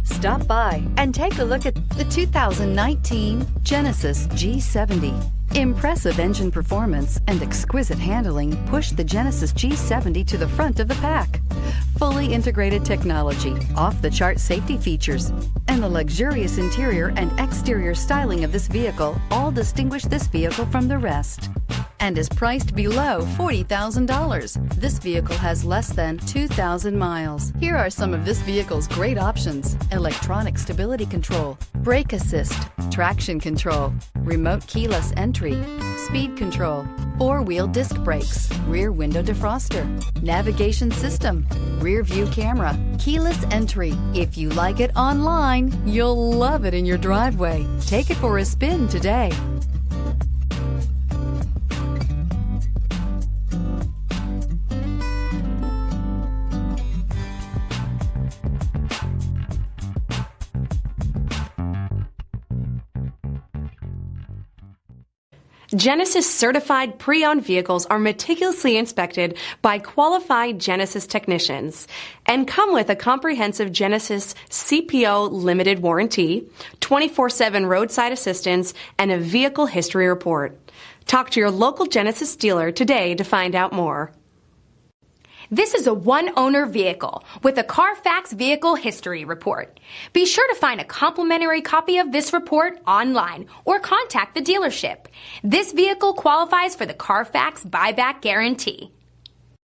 Stop by and take a look at the 2019 Genesis G70. Impressive engine performance and exquisite handling push the Genesis G70 to the front of the pack. Fully integrated technology, off-the-chart safety features, and the luxurious interior and exterior styling of this vehicle all distinguish this vehicle from the rest, and is priced below $40,000. This vehicle has less than 2,000 miles. Here are some of this vehicle's great options: electronic stability control, brake assist, traction control, remote keyless entry, speed control, four-wheel disc brakes, rear window defroster, navigation system, rear view camera, keyless entry. If you like it online, you'll love it in your driveway. Take it for a spin today. Genesis certified pre-owned vehicles are meticulously inspected by qualified Genesis technicians and come with a comprehensive Genesis CPO limited warranty, 24/7 roadside assistance, and a vehicle history report. Talk to your local Genesis dealer today to find out more. This is a one-owner vehicle with a Carfax Vehicle History Report. Be sure to find a complimentary copy of this report online or contact the dealership. This vehicle qualifies for the Carfax Buyback Guarantee.